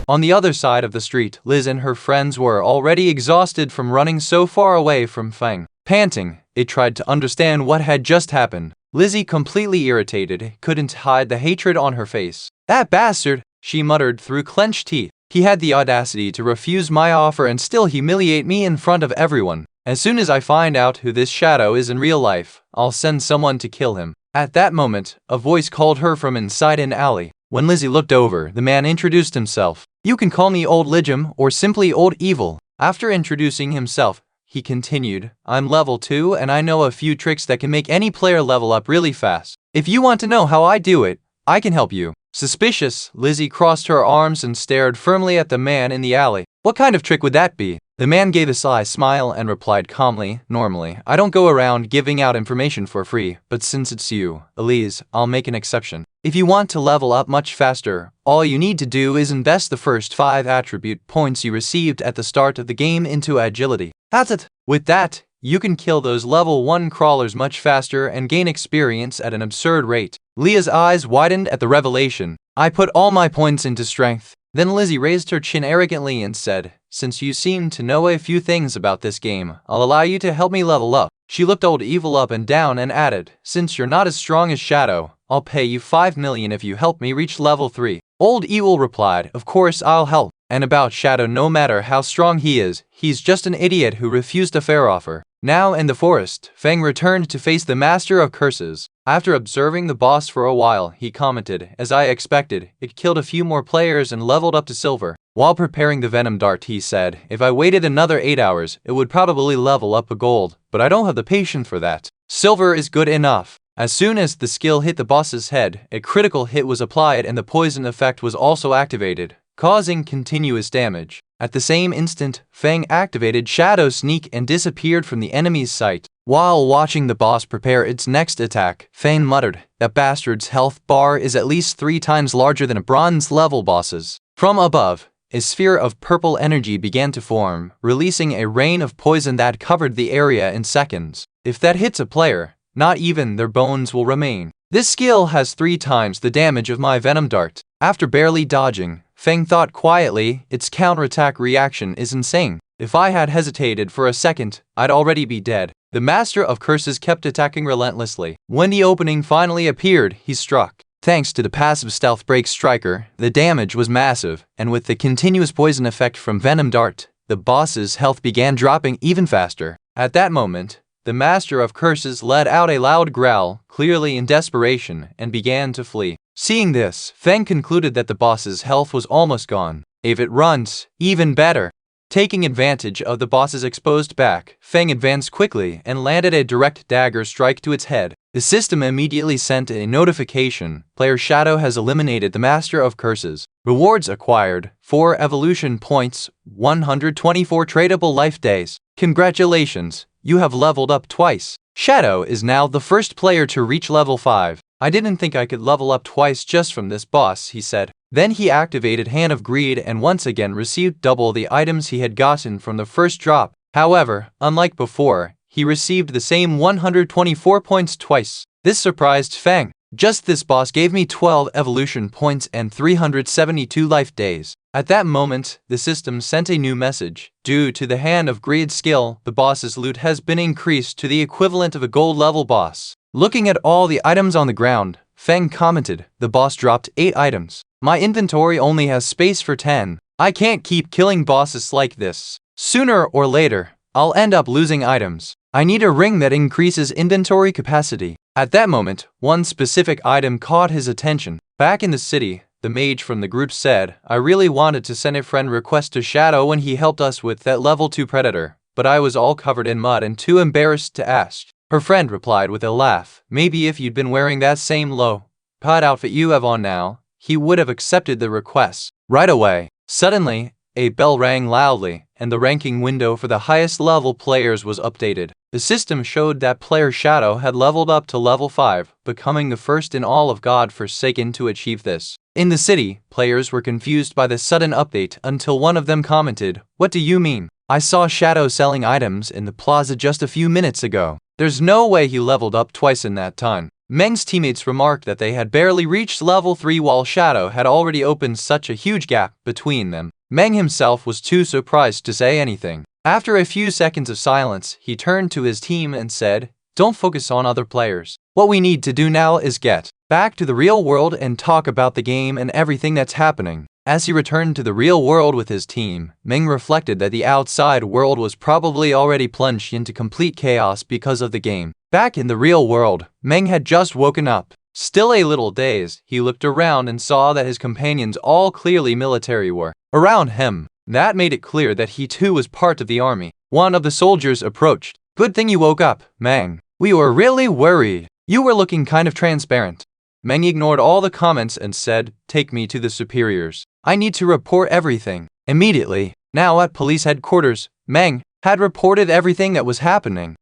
On the other side of the street, Liz and her friends were already exhausted from running so far away from Feng. Panting, they tried to understand what had just happened. Lizzie, completely irritated, couldn't hide the hatred on her face. "That bastard," she muttered through clenched teeth. "He had the audacity to refuse my offer and still humiliate me in front of everyone. As soon as I find out who this shadow is in real life, I'll send someone to kill him." At that moment, a voice called her from inside an alley. When Lizzie looked over, the man introduced himself. "You can call me Old Lijum or simply Old Evil." After introducing himself, he continued, "I'm level 2 and I know a few tricks that can make any player level up really fast. If you want to know how I do it, I can help you." Suspicious, Lizzie crossed her arms and stared firmly at the man in the alley. "What kind of trick would that be?" The man gave a sly smile and replied calmly, "Normally, I don't go around giving out information for free, but since it's you, Elise, I'll make an exception. If you want to level up much faster, all you need to do is invest the first 5 attribute points you received at the start of the game into agility. That's it. With that, you can kill those level 1 crawlers much faster and gain experience at an absurd rate." Leah's eyes widened at the revelation. "I put all my points into strength." Then Lizzie raised her chin arrogantly and said, "Since you seem to know a few things about this game, I'll allow you to help me level up." She looked Old Evil up and down and added, "Since you're not as strong as Shadow, I'll pay you 5 million if you help me reach level 3. Old Evil replied, "Of course I'll help. And about Shadow, no matter how strong he is, he's just an idiot who refused a fair offer." Now in the forest, Feng returned to face the Master of Curses. After observing the boss for a while, he commented, "As I expected, it killed a few more players and leveled up to silver." While preparing the venom dart, he said, "If I waited another 8 hours, it would probably level up a gold, but I don't have the patience for that. Silver is good enough." As soon as the skill hit the boss's head, a critical hit was applied and the poison effect was also activated, causing continuous damage. At the same instant, Feng activated Shadow Sneak and disappeared from the enemy's sight. While watching the boss prepare its next attack, Feng muttered, "That bastard's health bar is at least 3 times larger than a bronze level boss's." From above, a sphere of purple energy began to form, releasing a rain of poison that covered the area in seconds. If that hits a player, not even their bones will remain. This skill has 3 times the damage of my venom dart. After barely dodging, Feng thought quietly, its counterattack reaction is insane. If I had hesitated for a second, I'd already be dead. The Master of Curses kept attacking relentlessly. When the opening finally appeared, he struck. Thanks to the passive Stealth Break Striker, the damage was massive, and with the continuous poison effect from Venom Dart, the boss's health began dropping even faster. At that moment, the Master of Curses let out a loud growl, clearly in desperation, and began to flee. Seeing this, Feng concluded that the boss's health was almost gone. If it runs, even better. Taking advantage of the boss's exposed back, Feng advanced quickly and landed a direct dagger strike to its head. The system immediately sent a notification. Player Shadow has eliminated the Master of Curses. Rewards acquired: 4 evolution points, 124 tradable life days. Congratulations, you have leveled up twice. Shadow is now the first player to reach level 5. "I didn't think I could level up twice just from this boss," he said. Then he activated Hand of Greed and once again received double the items he had gotten from the first drop. However, unlike before, he received the same 124 points twice. This surprised Feng. "Just this boss gave me 12 evolution points and 372 life days." At that moment, the system sent a new message. Due to the Hand of Greed skill, the boss's loot has been increased to the equivalent of a gold level boss. Looking at all the items on the ground, Feng commented, "The boss dropped 8 items. My inventory only has space for 10. I can't keep killing bosses like this. Sooner or later, I'll end up losing items. I need a ring that increases inventory capacity." At that moment, one specific item caught his attention. Back in the city, the mage from the group said, "I really wanted to send a friend request to Shadow when he helped us with that level 2 predator, but I was all covered in mud and too embarrassed to ask." Her friend replied with a laugh, "Maybe if you'd been wearing that same low-cut outfit you have on now, he would have accepted the request." Right away, suddenly, a bell rang loudly, and the ranking window for the highest level players was updated. The system showed that player Shadow had leveled up to level 5, becoming the first in all of God-Forsaken to achieve this. In the city, players were confused by the sudden update until one of them commented, "What do you mean? I saw Shadow selling items in the plaza just a few minutes ago. There's no way he leveled up twice in that time." Meng's teammates remarked that they had barely reached level 3 while Shadow had already opened such a huge gap between them. Meng himself was too surprised to say anything. After a few seconds of silence, he turned to his team and said, "Don't focus on other players. What we need to do now is get back to the real world and talk about the game and everything that's happening." As he returned to the real world with his team, Meng reflected that the outside world was probably already plunged into complete chaos because of the game. Back in the real world, Meng had just woken up. Still a little dazed, he looked around and saw that his companions all clearly military were around him. That made it clear that he too was part of the army. One of the soldiers approached. "Good thing you woke up, Meng. We were really worried. You were looking kind of transparent." Meng ignored all the comments and said, "Take me to the superiors. I need to report everything immediately." Now at police headquarters, Meng had reported everything that was happening.